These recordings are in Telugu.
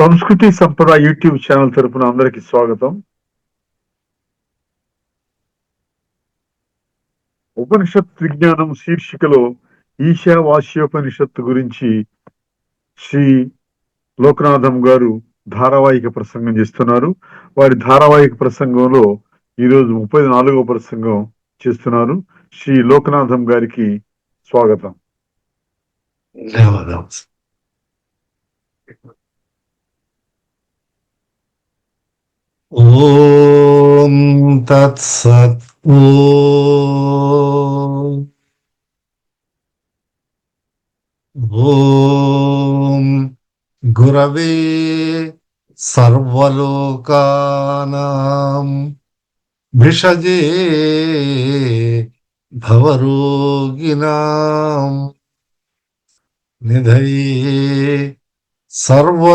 సంస్కృతి సంపద యూట్యూబ్ ఛానల్ తరపున అందరికి స్వాగతం. ఉపనిషత్ విజ్ఞానం శీర్షికలో ఈశావాస్యోపనిషత్తు గురించి శ్రీ లోకనాథం గారు ధారావాహిక ప్రసంగం చేస్తున్నారు. వారి ధారావాహిక ప్రసంగంలో ఈరోజు 34వ ప్రసంగం చేస్తున్నారు. శ్రీ లోకనాథం గారికి స్వాగతం. ధన్యవాదాలు. ఓం తత్సత్. ఓం గురవే సర్వలోకానాం భిషజే భవరోగిణాం నిధయే సర్వవిద్యానాం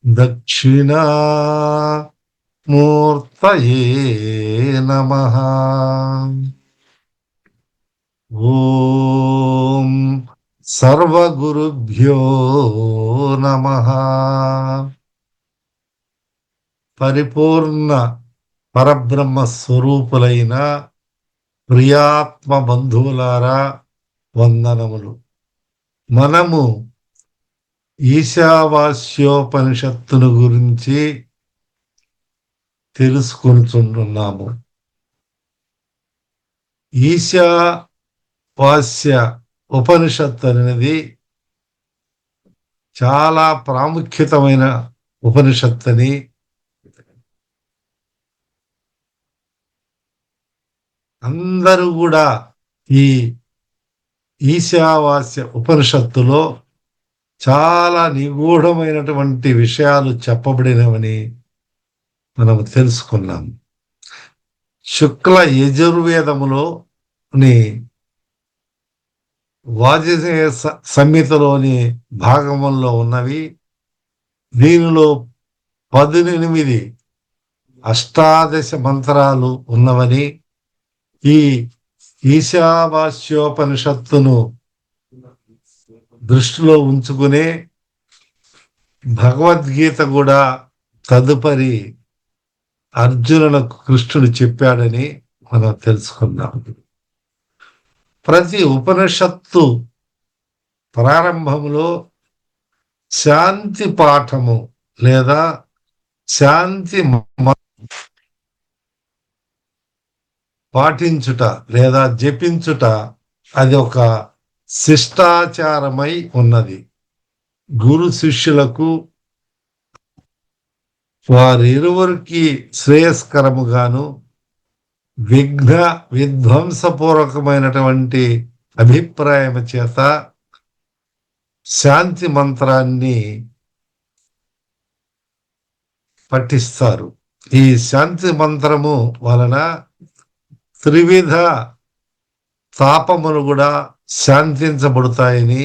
దక్షిణామూర్తయే నమః. ఓం సర్వగురుభ్యో నమః. పరిపూర్ణ పరబ్రహ్మ స్వరూపులైన ప్రియాత్మ బంధువులారా, వందనములు. మనము ఈశావాస్యోపనిషత్తును గురించి తెలుసుకుంటున్నాము. ఈశావాస్య ఉపనిషత్తు అనేది చాలా ప్రాముఖ్యతమైన ఉపనిషత్తని అందరూ కూడా ఈ ఈశావాస్య ఉపనిషత్తులో చాలా నిగూఢమైనటువంటి విషయాలు చెప్పబడినవని మనం తెలుసుకున్నాం. శుక్ల యజుర్వేదములోని వాజసేయ సంహితలోని భాగముల్లో ఉన్నవి. దీనిలో 18 అష్టాదశ మంత్రాలు ఉన్నవని, ఈ ఈశావాస్యోపనిషత్తును దృష్టిలో ఉంచుకునే భగవద్గీత కూడా తదుపరి అర్జునులకు కృష్ణుడు చెప్పాడని మనం తెలుసుకున్నాం. ప్రతి ఉపనిషత్తు ప్రారంభంలో శాంతి పాఠము లేదా శాంతి పాటించుట లేదా జపించుట అది ఒక శిష్టాచారమై ఉన్నది. గురు శిష్యులకు వారిరువురికి శ్రేయస్కరముగాను విధ్వంసపూర్వకమైనటువంటి అభిప్రాయం చేత శాంతి మంత్రాన్ని పఠిస్తారు. ఈ శాంతి మంత్రము వలన త్రివిధ తాపములు కూడా శాంతించబడతాయని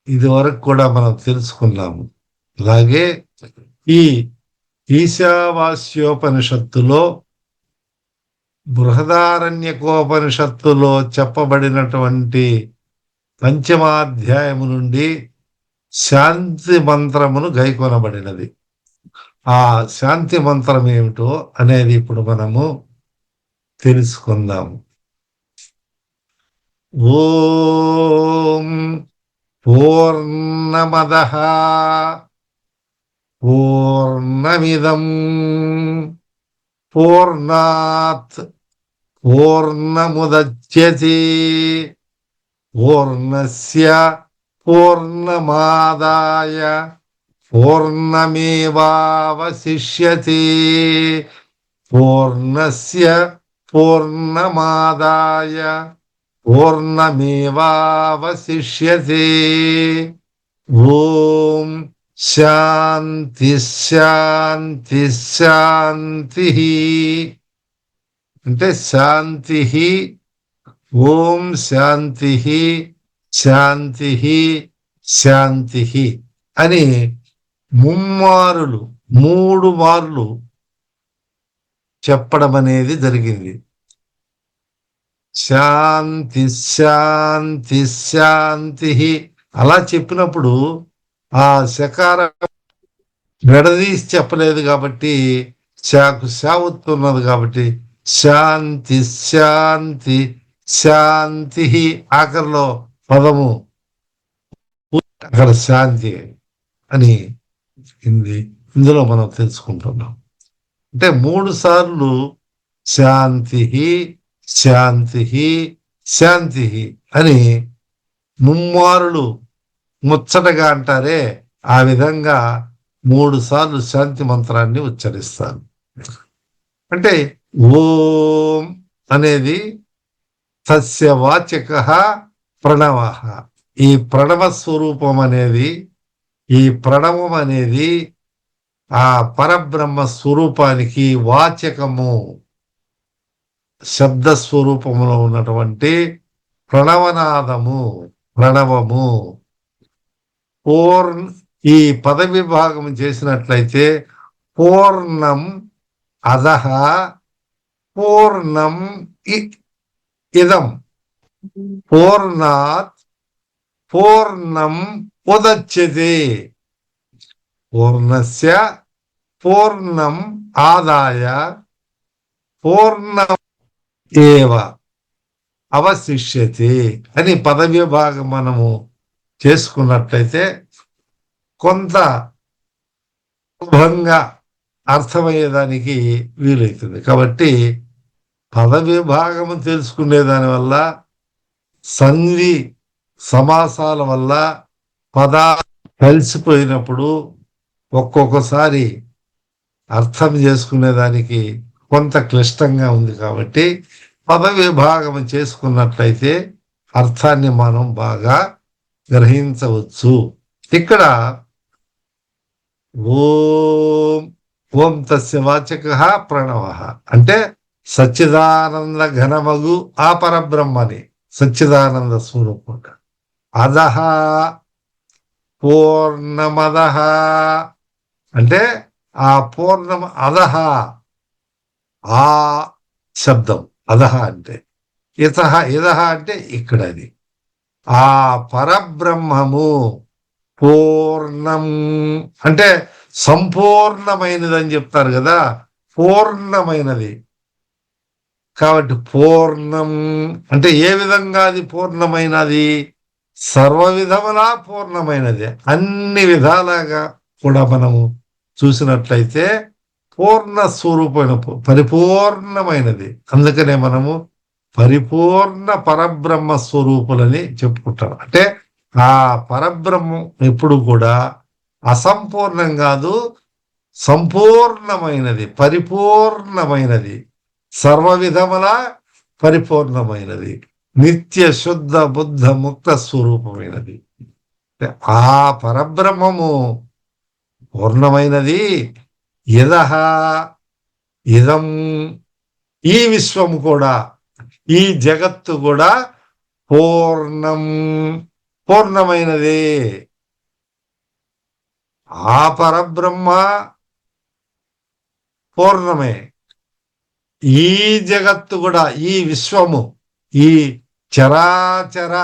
ఇది వరకు కూడా మనం తెలుసుకున్నాము. అలాగే ఈ ఈశావాస్యోపనిషత్తులో బృహదారణ్యకోపనిషత్తులో చెప్పబడినటువంటి 5వ అధ్యాయము నుండి శాంతి మంత్రమును గైకొనబడినది. ఆ శాంతి మంత్రం ఏమిటో అనేది ఇప్పుడు మనము తెలుసుకుందాము. ఓం పూర్ణమదః పూర్ణమిదం పూర్ణాత్ పూర్ణముదచ్యతే పూర్ణస్య పూర్ణమాదాయ పూర్ణమేవావశిష్యతే పూర్ణస్య పూర్ణమాదాయ పూర్ణమేవావశిష్యతే. ఓం శాంతి శాంతి శాంతి అంటే శాంతి, ఓం శాంతి శాంతి శాంతి అని 3 మార్లు చెప్పడం అనేది జరిగింది. శాంతి శాంతి శాంతి అలా చెప్పినప్పుడు ఆ శకారం విడదీసి చెప్పలేదు కాబట్టి శాకు శావుతున్నది కాబట్టి శాంతి శాంతి శాంతి ఆఖరిలో పదము అక్కడ శాంతి అని ఇందులో మనం తెలుసుకుంటున్నాం. అంటే 3 సార్లు శాంతి శాంతి శాంతి అని ముమ్మారులు ముచ్చటగా అంటారే, ఆ విధంగా 3 సార్లు శాంతి మంత్రాన్ని ఉచ్చరిస్తారు. అంటే ఓం అనేది తస్య వాచక ప్రణవ. ఈ ప్రణవ స్వరూపం అనేది, ఈ ప్రణవం అనేది ఆ పరబ్రహ్మ స్వరూపానికి వాచకము, శబ్ద స్వరూపంలో ఉన్నటువంటి ప్రణవనాదము, ప్రణవము. ఈ పద విభాగం చేసినట్లయితే పూర్ణం అధః పూర్ణం ఇదం పూర్ణాత్ పూర్ణం ఉదచ్యతే. పూర్ణస్య పూర్ణం ఆదాయ పూర్ణం ఏవ అవశిష్యతే అని పద విభాగం మనము చేసుకున్నట్లయితే కొంత సులభంగా అర్థమయ్యేదానికి వీలవుతుంది. కాబట్టి పద విభాగము తెలుసుకునే దాని వల్ల, సంధి సమాసాల వల్ల పదాలు కలిసిపోయినప్పుడు ఒక్కొక్కసారి అర్థం చేసుకునేదానికి కొంత క్లిష్టంగా ఉంది. కాబట్టి పద విభాగం చేసుకున్నట్లయితే అర్థాన్ని మనం బాగా గ్రహించవచ్చు. ఇక్కడ ఓం ఓం తస్య వాచక ప్రణవ అంటే సచ్చిదానంద ఘనమగు ఆ పరబ్రహ్మని, సచ్చిదానంద స్వరూపం. అధః పూర్ణమదః అంటే ఆ పూర్ణం అధః, ఆ శబ్దం అధః అంటే ఇతః, ఇదః అంటే ఇక్కడది. ఆ పరబ్రహ్మము పూర్ణం అంటే సంపూర్ణమైనది అని చెప్తారు కదా, పూర్ణమైనది. కాబట్టి పూర్ణం అంటే ఏ విధంగా అది పూర్ణమైనది? సర్వ విధములా పూర్ణమైనది. అన్ని విధాలుగా కూడా మనము చూసినట్లయితే పూర్ణ స్వరూపమైన పరిపూర్ణమైనది. అందుకనే మనము పరిపూర్ణ పరబ్రహ్మ స్వరూపులని చెప్పుకుంటాం. అంటే ఆ పరబ్రహ్మం ఎప్పుడు కూడా అసంపూర్ణం కాదు, సంపూర్ణమైనది, పరిపూర్ణమైనది, సర్వ విధములా పరిపూర్ణమైనది, నిత్య శుద్ధ బుద్ధ ముక్త స్వరూపమైనది. ఆ పరబ్రహ్మము పూర్ణమైనది. యదః ఇదం ఈ విశ్వము కూడా, ఈ జగత్తు కూడా పూర్ణం పూర్ణమైనదే. ఆ పరబ్రహ్మ పూర్ణమే. ఈ జగత్తు కూడా, ఈ విశ్వము, ఈ చరాచర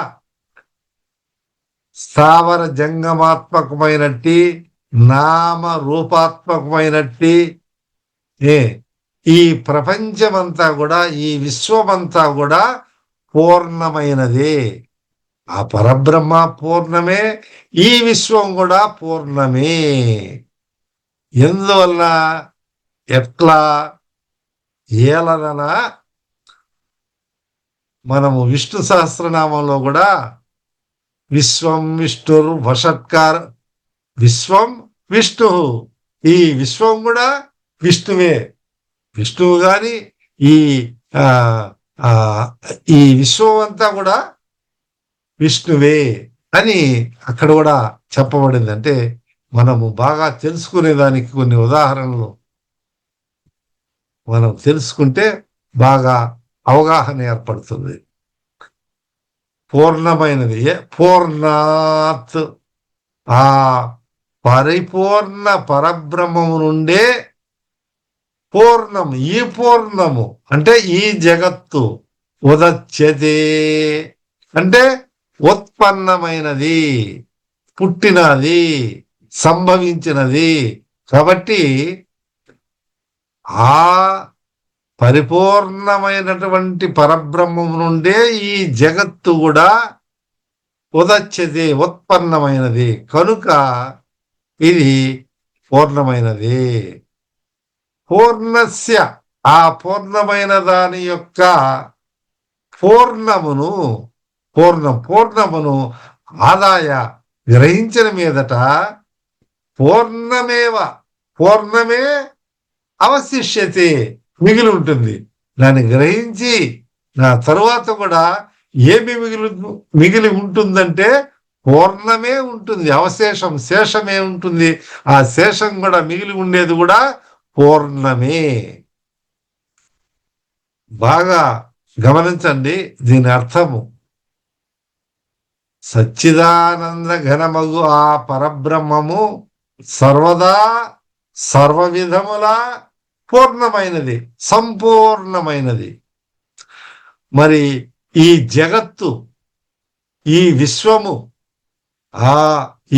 స్థావర జంగమాత్మకమైనట్టి నామ రూపాత్మకమైనట్టి ఈ ప్రపంచమంతా కూడా, ఈ విశ్వమంతా కూడా పూర్ణమైనదే. ఆ పరబ్రహ్మ పూర్ణమే, ఈ విశ్వం కూడా పూర్ణమే. ఎందువల్ల, ఎట్లా, ఏలననా మనము విష్ణు సహస్రనామంలో కూడా విశ్వం విష్ణుర్ వషట్కార, విశ్వం విష్ణు, ఈ విశ్వం కూడా విష్ణువే. విష్ణువు గాని ఈ విశ్వం అంతా కూడా విష్ణువే అని అక్కడ కూడా చెప్పబడింది. అంటే మనము బాగా తెలుసుకునేదానికి కొన్ని ఉదాహరణలు మనం తెలుసుకుంటే బాగా అవగాహన ఏర్పడుతుంది. పూర్ణమైనది పూర్ణాత్, ఆ పరిపూర్ణ పరబ్రహ్మము నుండే పూర్ణం, ఈ పూర్ణము అంటే ఈ జగత్తు ఉదచ్యతే అంటే ఉత్పన్నమైనది, పుట్టినది, సంభవించినది. కాబట్టి ఆ పరిపూర్ణమైనటువంటి పరబ్రహ్మము నుండే ఈ జగత్తు కూడా ఉదచ్చది, ఉత్పన్నమైనది. కనుక ఇది పూర్ణమైనది. పూర్ణస్య, ఆ పూర్ణమైన దాని యొక్క పూర్ణమును ఆదాయ గ్రహించిన మీదట పూర్ణమే అవశిష్యతే, మిగిలి ఉంటుంది. దాన్ని గ్రహించి నా తరువాత కూడా ఏమి మిగిలి ఉంటుందంటే పూర్ణమే ఉంటుంది. శేషమే ఉంటుంది. ఆ శేషం కూడా మిగిలి ఉండేది కూడా పూర్ణమే. బాగా గమనించండి దీని అర్థము. సచ్చిదానంద ఘనమగు ఆ పరబ్రహ్మము సర్వదా సర్వవిధములా పూర్ణమైనది, సంపూర్ణమైనది. మరి ఈ జగత్తు, ఈ విశ్వము,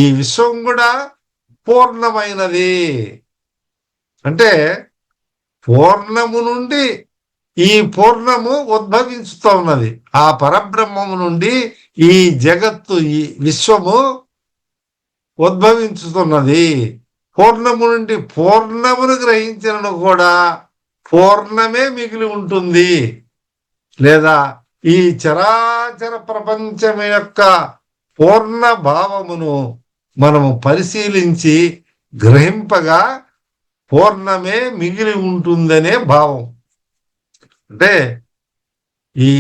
ఈ విశ్వం కూడా పూర్ణమైనది. అంటే పూర్ణము నుండి ఈ పూర్ణము ఉద్భవించుతూ ఉన్నది. ఆ పరబ్రహ్మము నుండి ఈ జగత్తు, ఈ విశ్వము ఉద్భవించుతున్నది. పూర్ణము నుండి పూర్ణమును గ్రహించిన కూడా పూర్ణమే మిగిలి ఉంటుంది. లేదా ఈ చరాచర ప్రపంచం యొక్క పూర్ణ భావమును మనము పరిశీలించి గ్రహింపగా పూర్ణమే మిగిలి ఉంటుందనే భావం. అంటే ఈ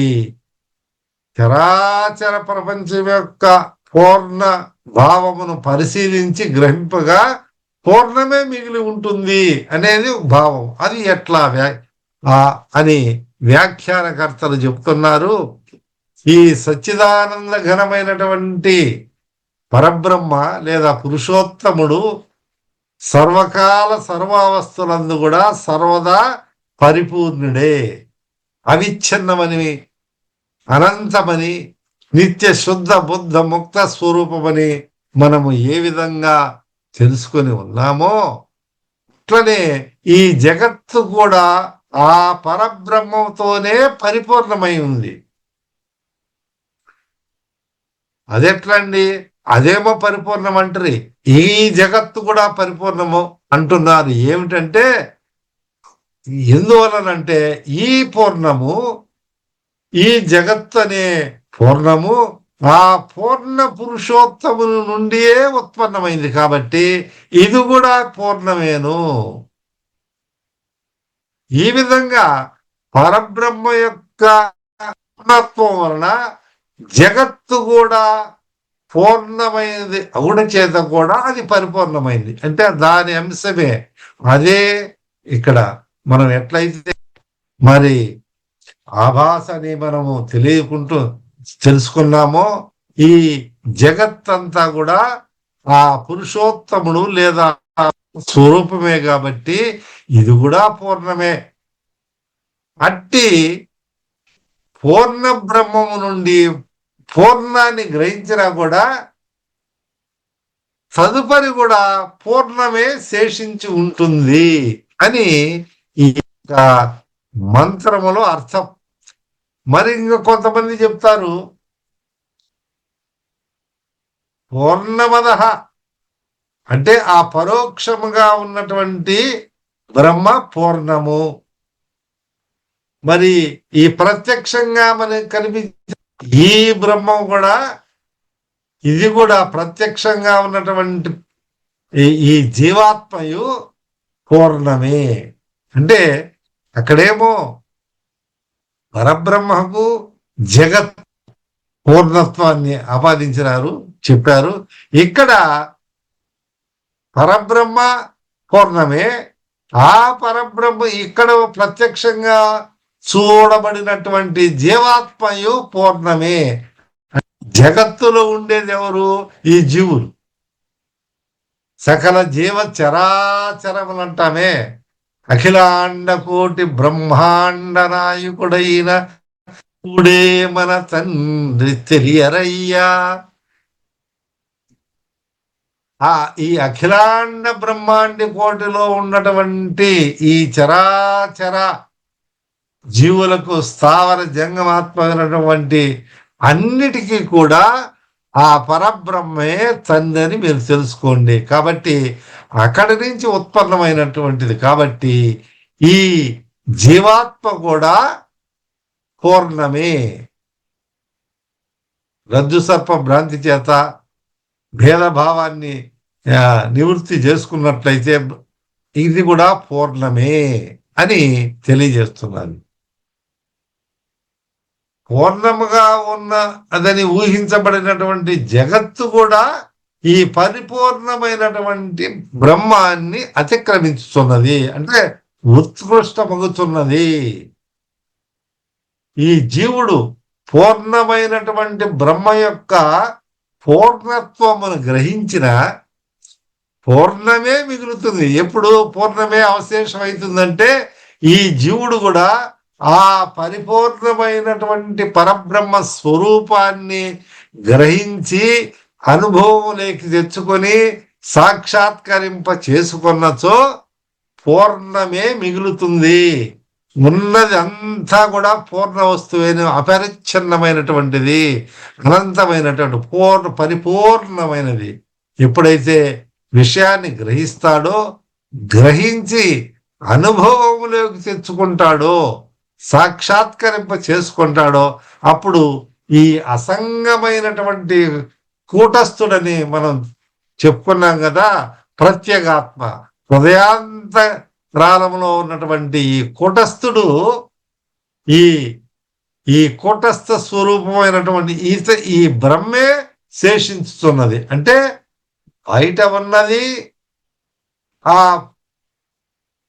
చరాచర ప్రపంచం యొక్క పూర్ణ భావమును పరిశీలించి గ్రహింపగా పూర్ణమే మిగిలి ఉంటుంది అనేది భావం. అది ఎట్లా అని వ్యాఖ్యానకర్తలు చెప్తున్నారు. ఈ సచ్చిదానంద ఘనమైనటువంటి పరబ్రహ్మ లేదా పురుషోత్తముడు సర్వకాల సర్వావస్థలందు కూడా సర్వదా పరిపూర్ణుడే, అవిచ్ఛిన్నమని, అనంతమని, నిత్య శుద్ధ బుద్ధ ముక్త స్వరూపమని మనము ఏ విధంగా తెలుసుకొని ఉన్నామో అట్లనే ఈ జగత్తు కూడా ఆ పరబ్రహ్మంతోనే పరిపూర్ణమై ఉంది. అదెట్లండి? అదేమో పరిపూర్ణం అంటారు, ఈ జగత్తు కూడా పరిపూర్ణము అంటున్నారు. ఏమిటంటే ఎందువలనంటే ఈ పూర్ణము, ఈ జగత్తు అనే పూర్ణము ఆ పూర్ణ పురుషోత్తముల నుండియే ఉత్పన్నమైంది కాబట్టి ఇది కూడా పూర్ణమేను. ఈ విధంగా పరబ్రహ్మ యొక్క పూర్ణత్వం వలన జగత్తు కూడా పూర్ణమైనది అవున చేత కూడా అది పరిపూర్ణమైంది. అంటే దాని అంశమే అదే. ఇక్కడ మనం ఎట్లయితే మరి ఆభాసని మనము తెలుసుకున్నామో ఈ జగత్తంతా కూడా ఆ పురుషోత్తముడు లేదా స్వరూపమే కాబట్టి ఇది కూడా పూర్ణమే. అట్టి పూర్ణ బ్రహ్మము నుండి పూర్ణాన్ని గ్రహించినా కూడా తదుపరి కూడా పూర్ణమే శేషించి ఉంటుంది అని ఈ మంత్రములో అర్థం. మరి ఇంకా కొంతమంది చెప్తారు పూర్ణమదః అంటే ఆ పరోక్షముగా ఉన్నటువంటి బ్రహ్మ పూర్ణము. మరి ఈ ప్రత్యక్షంగా మనకు కనిపించే ఈ బ్రహ్మం కూడా ఇది కూడా ప్రత్యక్షంగా ఉన్నటువంటి ఈ జీవాత్మయు పూర్ణమే. అంటే అక్కడేమో పరబ్రహ్మకు జగత్ పూర్ణత్వాన్ని ఆపాదించినారు, చెప్పారు. ఇక్కడ పరబ్రహ్మ పూర్ణమే, ఆ పరబ్రహ్మ ఇక్కడ ప్రత్యక్షంగా చూడబడినటువంటి జీవాత్మయు పూర్ణమే. జగత్తులో ఉండేది ఎవరు? ఈ జీవులు. సకల జీవ చరాచరములు అంటామే. అఖిలాండ కోటి బ్రహ్మాండ నాయకుడైన ఇప్పుడే మన తండ్రి తెలియరయ్యా. ఈ అఖిలాండ బ్రహ్మాండ కోటిలో ఉన్నటువంటి ఈ చరాచర జీవులకు స్థావర జంగమాత్మైనటువంటి అన్నిటికీ కూడా ఆ పరబ్రహ్మే తండ్రి అని మీరు తెలుసుకోండి. కాబట్టి అక్కడి నుంచి ఉత్పన్నమైనటువంటిది. కాబట్టి ఈ జీవాత్మ కూడా పూర్ణమే. రజ్జు సర్ప భ్రాంతి చేత భేదభావాన్ని నివృత్తి చేసుకున్నట్లయితే ఇది కూడా పూర్ణమే అని తెలియజేస్తున్నాను. పూర్ణముగా ఉన్న అదని ఊహించబడినటువంటి జగత్తు కూడా ఈ పరిపూర్ణమైనటువంటి బ్రహ్మాన్ని అతిక్రమించుతున్నది, అంటే ఉత్కృష్టమగుతున్నది. ఈ జీవుడు పూర్ణమైనటువంటి బ్రహ్మ యొక్క పూర్ణత్వమును గ్రహించిన పూర్ణమే మిగులుతుంది. ఎప్పుడు పూర్ణమే అవశేషం అవుతుందంటే ఈ జీవుడు కూడా ఆ పరిపూర్ణమైనటువంటి పరబ్రహ్మ స్వరూపాన్ని గ్రహించి అనుభవంలోకి తెచ్చుకొని సాక్షాత్కరింప చేసుకున్నచో పూర్ణమే మిగులుతుంది. ఉన్నది అంతా కూడా పూర్ణ వస్తువైన అపరిచ్ఛిన్నమైనటువంటిది, అనంతమైనటువంటి పరిపూర్ణమైనది. ఎప్పుడైతే విషయాన్ని గ్రహిస్తాడో, గ్రహించి అనుభవంలోకి తెచ్చుకుంటాడో, సాక్షాత్కరింప చేసుకుంటాడో, అప్పుడు ఈ అసంగమైనటువంటి కూటస్థుడని మనం చెప్పుకున్నాం కదా, ప్రత్యేగాత్మ హృదయాంతరాలంలో ఉన్నటువంటి ఈ కూటస్థుడు ఈ కూటస్థ స్వరూపమైనటువంటి ఈ బ్రహ్మే శేషించుతున్నది. అంటే బయట ఉన్నది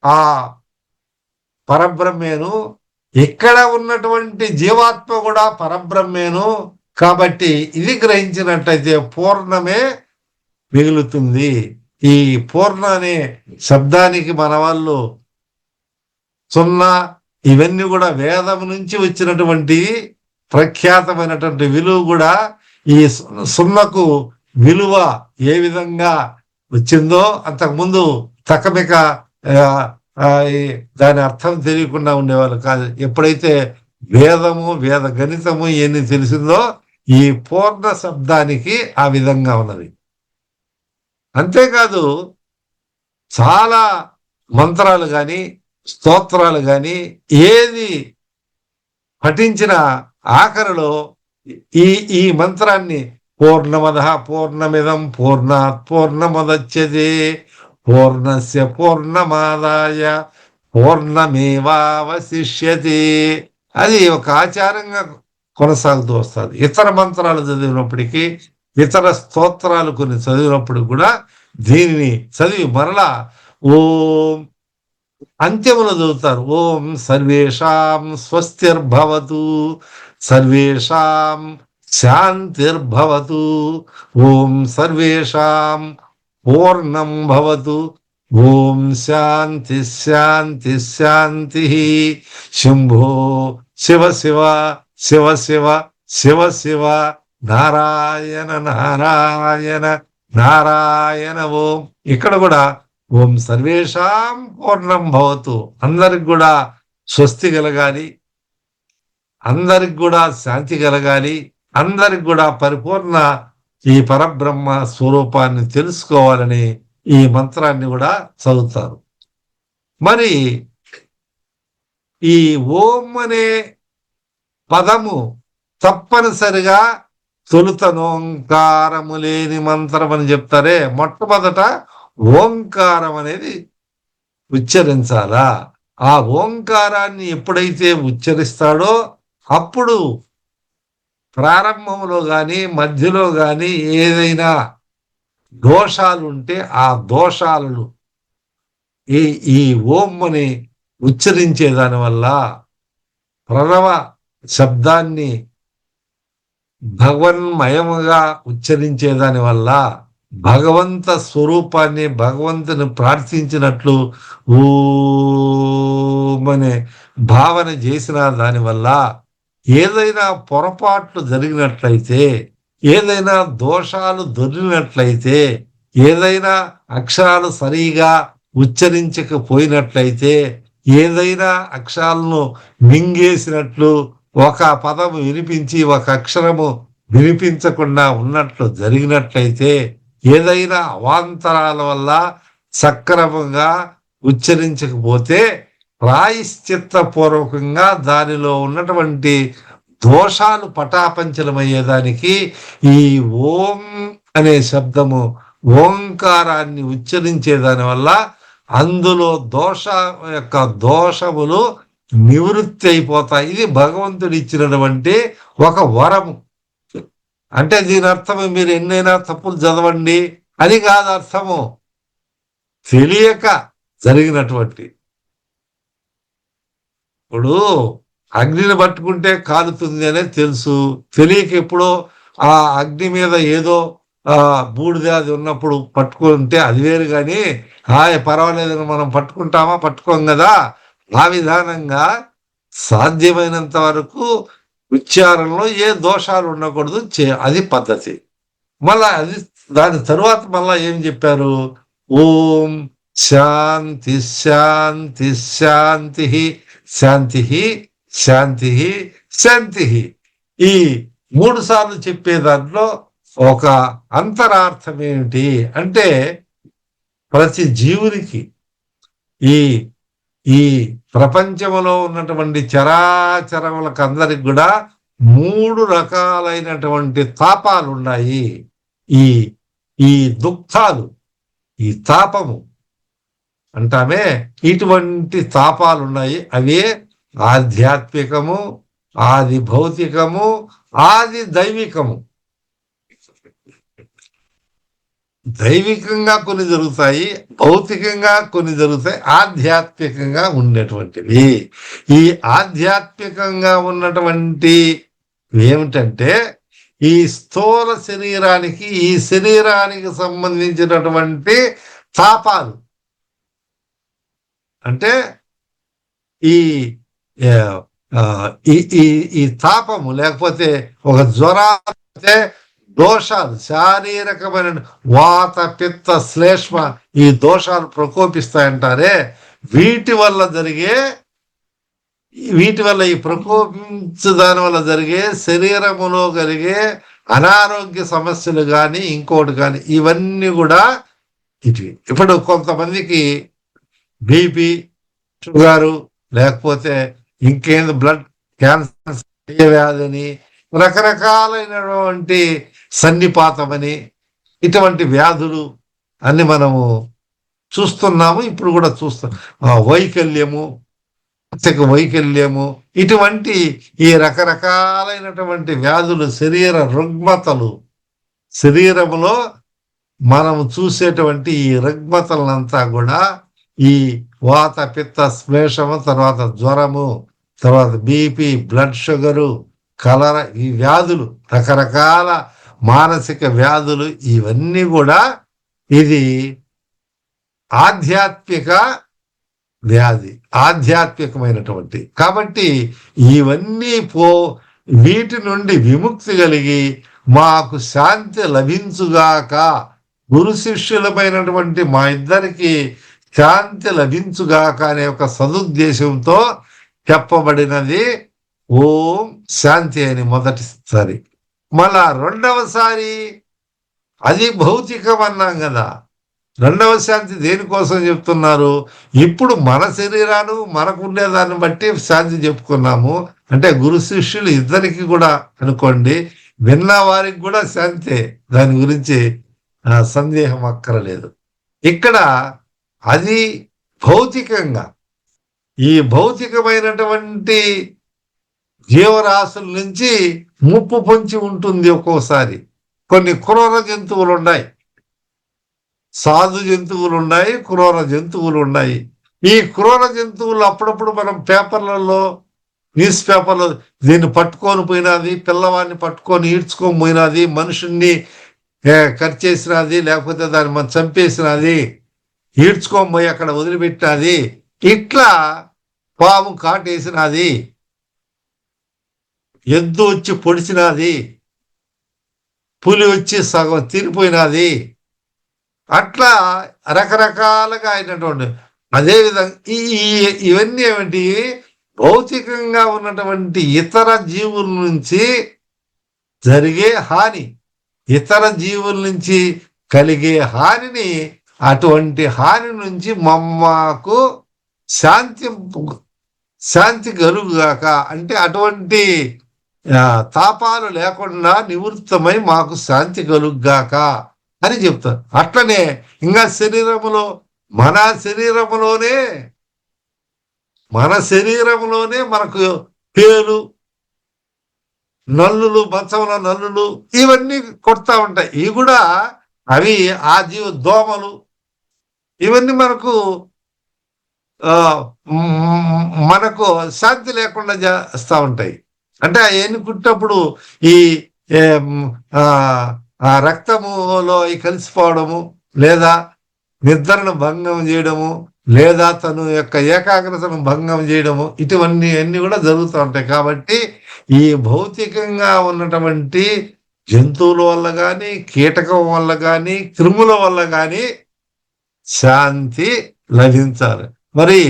ఆ పరబ్రహ్మేను, ఇక్కడ ఉన్నటువంటి జీవాత్మ కూడా పరబ్రహ్మేను. కాబట్టి ఇది గ్రహించినట్టయితే పూర్ణమే మిగులుతుంది. ఈ పూర్ణ అనే శబ్దానికి మన వాళ్ళు సున్నా ఇవన్నీ కూడా వేదం నుంచి వచ్చినటువంటి ప్రఖ్యాతమైనటువంటి విలువ కూడా ఈ సున్నకు విలువ ఏ విధంగా వచ్చిందో అంతకుముందు తకమిక దాని అర్థం తెలియకుండా ఉండేవాళ్ళు కాదు. ఎప్పుడైతే వేదము వేద గణితము ఇవన్నీ తెలిసిందో ఈ పూర్ణ శబ్దానికి ఆ విధంగా ఉన్నది. అంతేకాదు చాలా మంత్రాలు కానీ స్తోత్రాలు కానీ ఏది పఠించిన ఆఖరిలో ఈ మంత్రాన్ని పూర్ణమద పూర్ణమిదం పూర్ణాత్ పూర్ణముదచ్యతే పూర్ణస్య పూర్ణమాదాయ పూర్ణమేవావశిష్యతే అది ఒక ఆచారంగా కొనసాగుతూ వస్తుంది. ఇతర మంత్రాలు చదివినప్పటికీ, ఇతర స్తోత్రాలు కొన్ని చదివినప్పుడు కూడా దీనిని చదివి మరలా ఓం అంత్యములు చదువుతారు. ఓం సర్వేషాం స్వస్తిర్భవతు, సర్వేషాం శాంతిర్భవతు, ఓం సర్వేషాం పూర్ణం భవతు, ఓం శాంతి శాంతి శాంతి. శంభో శివ శివ శివ శివ శివ శివ నారాయణ నారాయణ నారాయణ ఓం. ఇక్కడ కూడా ఓం సర్వేషాం పూర్ణం భవతు, అందరికి కూడా స్వస్తి కలగాలి, అందరికి కూడా శాంతి కలగాలి, అందరికి కూడా పరిపూర్ణ ఈ పరబ్రహ్మ స్వరూపాన్ని తెలుసుకోవాలని ఈ మంత్రాన్ని కూడా చదువుతారు. మరి ఈ ఓం అనే పదము తప్పనిసరిగా తొలుతనోంకారము లేని మంత్రం అని చెప్తారే, మొట్టమొదట ఓంకారం అనేది ఉచ్చరించాలా. ఆ ఓంకారాన్ని ఎప్పుడైతే ఉచ్చరిస్తాడో అప్పుడు ప్రారంభంలో కానీ మధ్యలో కానీ ఏదైనా దోషాలు ఉంటే ఆ దోషాలను ఈ ఓం అని ఉచ్చరించే దానివల్ల, ప్రణవ శబ్దాన్ని భగవన్మయముగా ఉచ్చరించే దానివల్ల, భగవంత స్వరూపాన్ని భగవంతుని ప్రార్థించినట్లు ఓం అనే భావన చేసిన దానివల్ల ఏదైనా పొరపాట్లు జరిగినట్లయితే, ఏదైనా దోషాలు దొర్లినట్లయితే, ఏదైనా అక్షరాలు సరిగా ఉచ్చరించకపోయినట్లయితే, ఏదైనా అక్షరాలను మింగేసినట్లు ఒక పదము వినిపించి ఒక అక్షరము వినిపించకుండా ఉన్నట్లు జరిగినట్లయితే, ఏదైనా అవాంతరాల వల్ల సక్రమంగా ఉచ్చరించకపోతే ప్రాయశ్చిత్త పూర్వకంగా దానిలో ఉన్నటువంటి దోషాలు పటాపంచలమయ్యేదానికి ఈ ఓం అనే శబ్దము, ఓంకారాన్ని ఉచ్చరించేదాని వల్ల అందులో దోషములు నివృత్తి అయిపోతాయి. ఇది భగవంతుడు ఇచ్చినటువంటి ఒక వరము. అంటే దీని అర్థము మీరు ఎన్నైనా తప్పులు చదవండి అని కాదు అర్థము. తెలియక జరిగినటువంటి, ఇప్పుడు అగ్నిని పట్టుకుంటే కాలుతుంది అనేది తెలుసు, తెలియక ఎప్పుడో ఆ అగ్ని మీద ఏదో బూడిద అది ఉన్నప్పుడు పట్టుకుంటే అది వేరు, కానీ పర్వాలేదని మనం పట్టుకుంటామా? పట్టుకోం కదా. ఆ విధానంగా సాధ్యమైనంత వరకు ఉచ్చారణలో ఏ దోషాలు ఉండకూడదు, అది పద్ధతి. మళ్ళా అది దాని తరువాత మళ్ళా ఏం చెప్పారు? ఓం శాంతి శాంతి శాంతి శాంతి శాంతి శాంతి. ఈ 3 సార్లు చెప్పే దాంట్లో ఒక అంతరార్థం ఏమిటి అంటే, ప్రతి జీవునికి ఈ ఈ ప్రపంచంలో ఉన్నటువంటి చరాచరములకు అందరికి కూడా 3 రకాలైనటువంటి తాపాలు ఉన్నాయి. ఈ ఈ దుఃఖాలు, ఈ తాపము అంటామే, ఇటువంటి తాపాలు ఉన్నాయి. అవే ఆధ్యాత్మికము, ఆది భౌతికము, ఆది దైవికము. దైవికంగా కొన్ని జరుగుతాయి, భౌతికంగా కొన్ని జరుగుతాయి, ఆధ్యాత్మికంగా ఉండేటువంటివి. ఈ ఆధ్యాత్మికంగా ఉన్నటువంటి ఏమిటంటే, ఈ స్థూల శరీరానికి, ఈ శరీరానికి సంబంధించినటువంటి తాపాలు. అంటే ఈ ఈ తాపము లేకపోతే ఒక జ్వరాలు, దోషాలు, శారీరకమైన వాత పిత్త శ్లేష్మ, ఈ దోషాలు ప్రకోపిస్తాయంటారే, వీటి వల్ల ఈ ప్రకోపించు దాని వల్ల జరిగే శరీరములో కలిగే అనారోగ్య సమస్యలు కానీ ఇంకోటి కానీ, ఇవన్నీ కూడా ఇవి. ఇప్పుడు కొంతమందికి బీపీ, షుగరు, లేకపోతే ఇంకేంది బ్లడ్ క్యాన్సర్ వ్యాధిని, రకరకాలైనటువంటి సన్నిపాతమని, ఇటువంటి వ్యాధులు అన్ని మనము చూస్తున్నాము, ఇప్పుడు కూడా చూస్తాం. వైకల్యము, మానసిక వైకల్యము, ఇటువంటి ఈ రకరకాలైనటువంటి వ్యాధులు, శరీర రుగ్మతలు, శరీరములో మనము చూసేటువంటి ఈ రుగ్మతలంతా కూడా ఈ వాత పిత్త శ్లేషము, తర్వాత జ్వరము, తర్వాత బీపీ, బ్లడ్ షుగరు, కలర, ఈ వ్యాధులు, రకరకాల మానసిక వ్యాధులు, ఇవన్నీ కూడా ఇది ఆధ్యాత్మిక వ్యాధి, ఆధ్యాత్మికమైనటువంటి. కాబట్టి ఇవన్నీ వీటి నుండి విముక్తి కలిగి మాకు శాంతి లభించుగాక, గురు శిష్యులమైనటువంటి మా ఇద్దరికి శాంతి లభించుగాక అనే ఒక సదుద్దేశంతో చెప్పబడినది ఓం శాంతి అని మొదటిసారి. మళ్ళా రెండవసారి అది భౌతికం అన్నాం కదా. రెండవ శాంతి దేనికోసం చెప్తున్నారు? ఇప్పుడు మన శరీరాలు మనకు ఉండేదాన్ని బట్టి శాంతి చెప్పుకున్నాము. అంటే గురు శిష్యులు ఇద్దరికి కూడా అనుకోండి, విన్న వారికి కూడా శాంతే, దాని గురించి సందేహం అక్కరలేదు. ఇక్కడ అది భౌతికంగా, ఈ భౌతికమైనటువంటి జీవరాశుల నుంచి ముప్పు పొంచి ఉంటుంది. ఒక్కోసారి కొన్ని క్రూర జంతువులు ఉన్నాయి, సాధు జంతువులు ఉన్నాయి, క్రూర జంతువులు ఉన్నాయి. ఈ క్రూర జంతువులు అప్పుడప్పుడు మనం పేపర్లలో, న్యూస్ పేపర్లో దీన్ని పట్టుకొని పోయినది, పిల్లవాడిని పట్టుకొని ఈడ్చుకొని పోయినది, మనుషుల్ని కట్ చేసినది, లేకపోతే దాన్ని మనం చంపేసినది, ఈడ్చుకొని పోయి అక్కడ వదిలిపెట్టినది, ఇట్లా పాము కాటేసినది, ఎద్దు వచ్చి పొడిచినది, పులి వచ్చి సగం తిరిగిపోయినది, అట్లా రకరకాలుగా అయినటువంటి అదేవిధంగా ఇవన్నీ ఏమిటి, భౌతికంగా ఉన్నటువంటి ఇతర జీవుల నుంచి జరిగే హాని, ఇతర జీవుల నుంచి కలిగే హానిని, అటువంటి హాని నుంచి మాకు శాంతి శాంతి కలుగుగాక, అంటే అటువంటి తాపాలు లేకుండా నివృత్తమై మాకు శాంతి కలుగుగాక అని చెప్తారు. అట్లనే ఇంకా శరీరములో మన శరీరంలోనే మనకు పేలు, నల్లులు, మంచంలో నల్లులు ఇవన్నీ కొడతా ఉంటాయి. ఇవి కూడా అవి ఆ దోమలు ఇవన్నీ మనకు శాంతి లేకుండా చేస్తూ ఉంటాయి. అంటే అవన్నీ కుట్టినప్పుడు ఈ రక్తములో కలిసిపోవడము, లేదా నిద్రను భంగం చేయడము, లేదా తను యొక్క ఏకాగ్రతను భంగం చేయడము, ఇటువన్నీ అన్ని కూడా జరుగుతూ ఉంటాయి. కాబట్టి ఈ భౌతికంగా ఉన్నటువంటి జంతువుల వల్ల కానీ, కీటకం వల్ల కానీ, క్రిముల వల్ల కానీ శాంతి లభించాలి. మరి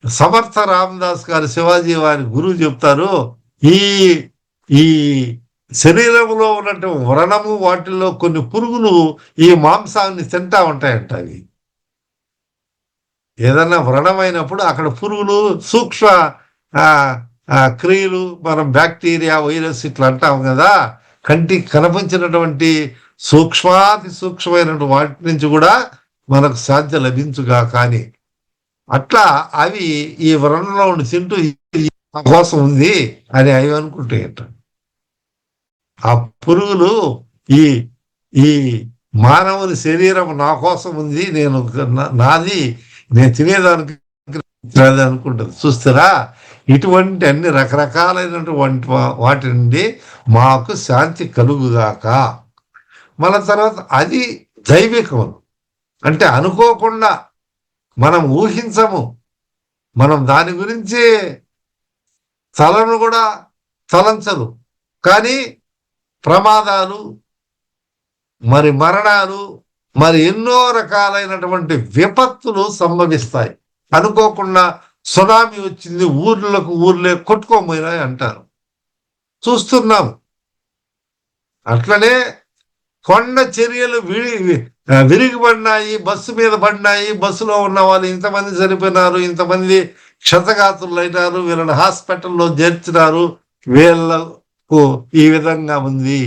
సమర్థ రామదాస్ గారు, శివాజీ వారి గురువు చెప్తారు, ఈ ఈ శరీరంలో ఉన్నటువంటి వ్రణము, వాటిల్లో కొన్ని పురుగులు ఈ మాంసాన్ని తింటా ఉంటాయంట. అవి ఏదన్నా వ్రణమైనప్పుడు అక్కడ పురుగులు, సూక్ష్మ క్రియలు, మనం బ్యాక్టీరియా, వైరస్ ఇట్లా అంటాం కదా, కంటికి కనిపించినటువంటి సూక్ష్మాతి సూక్ష్మమైనటువంటి వాటి నుంచి కూడా మనకు శాంతి లభించుగా. కానీ అట్లా అవి ఈ వ్రణంలో ఉండి తింటూ కోసం ఉంది అని అవి అనుకుంటాయట. ఆ పురుగులు ఈ ఈ మానవుని శరీరం నా కోసం ఉంది, నాది, నేను తినేదానికి అనుకుంటుంది. చూస్తారా, ఇటువంటి అన్ని రకరకాలైనటువంటి వాటి నుండి మాకు శాంతి కలుగుగాక. మన తర్వాత అది దైవికం, అంటే అనుకోకుండా మనం ఊహించము, మనం దాని గురించి తలను కూడా తలంచరు, కానీ ప్రమాదాలు, మరి మరణాలు, మరి ఎన్నో రకాలైనటువంటి విపత్తులు సంభవిస్తాయి. అనుకోకుండా సునామీ వచ్చింది, ఊర్లే కొట్టుకోపోయినాయి అంటారు, చూస్తున్నాం. అట్లనే కొండ చర్యలు విరిగిపడినాయి, బస్సు మీద పడినాయి, బస్సులో ఉన్న వాళ్ళు ఇంతమంది చనిపోయినారు, ఇంతమంది క్షతగాత్రులు అయినారు, వీళ్ళని హాస్పిటల్లో చేర్చినారు, వీళ్ళకు ఈ విధంగా ఉంది,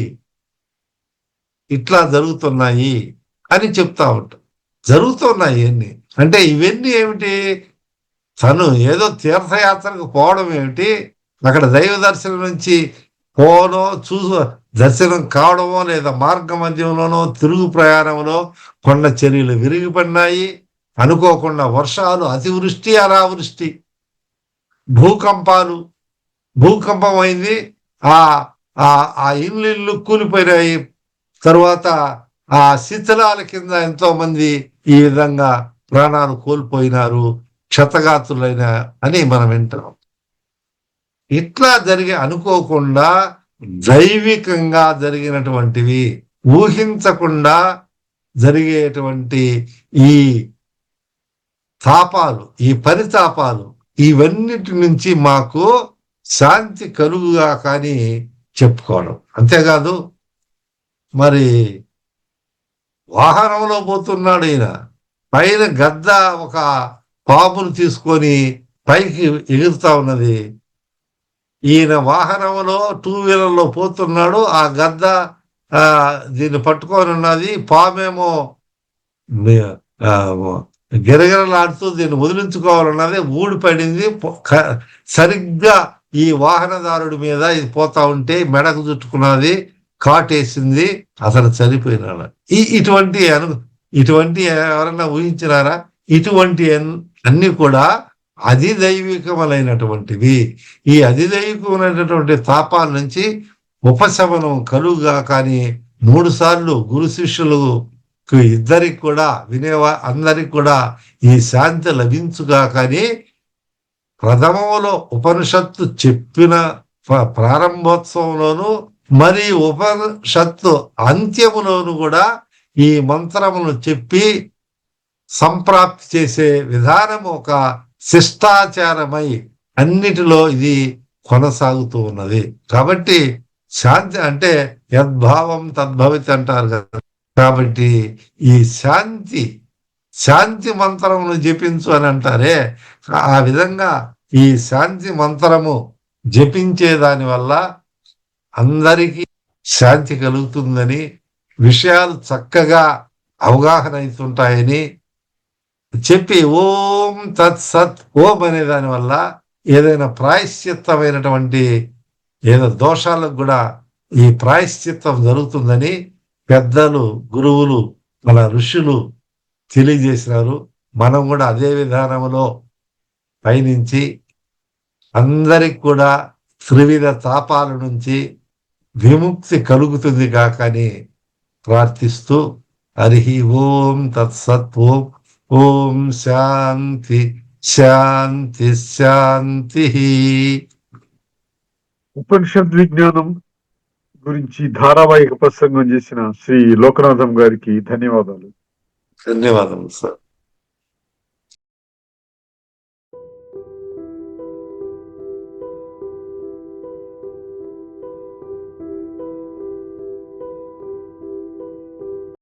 ఇట్లా జరుగుతున్నాయి అని చెప్తా ఉంటాం. జరుగుతున్నాయి ఇవన్నీ. అంటే ఇవన్నీ ఏమిటి, తను ఏదో తీర్థయాత్రకు పోవడం ఏమిటి, అక్కడ దైవ దర్శనం నుంచి దర్శనం కావడమో, లేదా మార్గ మధ్యంలోనో తిరుగు ప్రయాణంలో కొండ చర్యలు విరిగిపడినాయి, అనుకోకుండా వర్షాలు, అతివృష్టి, అనావృష్టి, భూకంపం అయింది, ఆ ఇల్లు కూలిపోయినాయి, తరువాత ఆ శిథిలాల కింద ఎంతో మంది ఈ విధంగా ప్రాణాలు కోల్పోయినారు, క్షతగాత్రులైన అని మనం వింటాం. ఇట్లా అనుకోకుండా దైవికంగా జరిగినటువంటివి, ఊహించకుండా జరిగేటువంటి ఈ తాపాలు, ఈ పరితాపాలు, ఇవన్నిటి నుంచి మాకు శాంతి కలుగుగా కానీ చెప్పుకోవడం. అంతేకాదు, మరి వాహనంలో పోతున్నాడు ఈయన, పైన గద్ద ఒక పామును తీసుకొని పైకి ఎగురుతా ఉన్నది, ఈయన వాహనంలో 2 వీలర్లో పోతున్నాడు, ఆ గద్ద దీన్ని పట్టుకొని ఉన్నది, పామేమో గిరగిరలాడుతూ దీన్ని వదిలించుకోవాలన్నది, ఊడిపడింది, సరిగ్గా ఈ వాహనదారుడి మీద ఇది పోతా ఉంటే మెడకు చుట్టుకున్నది, కాటేసింది, అతను చనిపోయినాడు. ఇటువంటి ఎవరన్నా ఊహించినారా? ఇటువంటి అన్ని కూడా అధిదైవికములైనటువంటివి. ఈ అధిదైవికమైనటువంటి తాపాల నుంచి ఉపశమనం కలుగుగా. కానీ 3 సార్లు గురు శిష్యులకు ఇద్దరికి కూడా అందరికి కూడా ఈ శాంతి లభించుగా. కానీ ప్రథమంలో ఉపనిషత్తు చెప్పిన ప్రారంభోత్సవంలోను మరి ఉపనిషత్తు అంత్యములోను కూడా ఈ మంత్రమును చెప్పి సంప్రాప్తి చేసే విధానం ఒక శిష్టాచారమై అన్నిటిలో ఇది కొనసాగుతూ ఉన్నది. కాబట్టి శాంతి అంటే యద్భావం తద్భవిత అంటారు కదా. కాబట్టి ఈ శాంతి మంత్రమును జపించు అని అంటారే, ఆ విధంగా ఈ శాంతి మంత్రము జపించే దాని వల్ల అందరికీ శాంతి కలుగుతుందని, విషయాలు చక్కగా అవగాహన అవుతుంటాయని చెప్పి ఓం తత్సత్ ఓం అనే దాని వల్ల ఏదైనా ప్రాయశ్చిత్తమైనటువంటి ఏదో దోషాలకు కూడా ఈ ప్రాయశ్చిత్తం జరుగుతుందని పెద్దలు, గురువులు, మన ఋషులు తెలియజేసినారు. మనం కూడా అదే విధానంలో పయనించి అందరికి కూడా త్రివిధ తాపాల నుంచి విముక్తి కలుగుతుంది కాకని ప్రార్థిస్తూ హరి ఓం తత్సత్ ఓం. ఓం శాంతి శాంతి శాంతి. ఉపనిషద్ విజ్ఞానం గురించి ధారావాహిక ప్రసంగం చేసిన శ్రీ లోకనాథం గారికి ధన్యవాదాలు. ధన్యవాదములు సార్.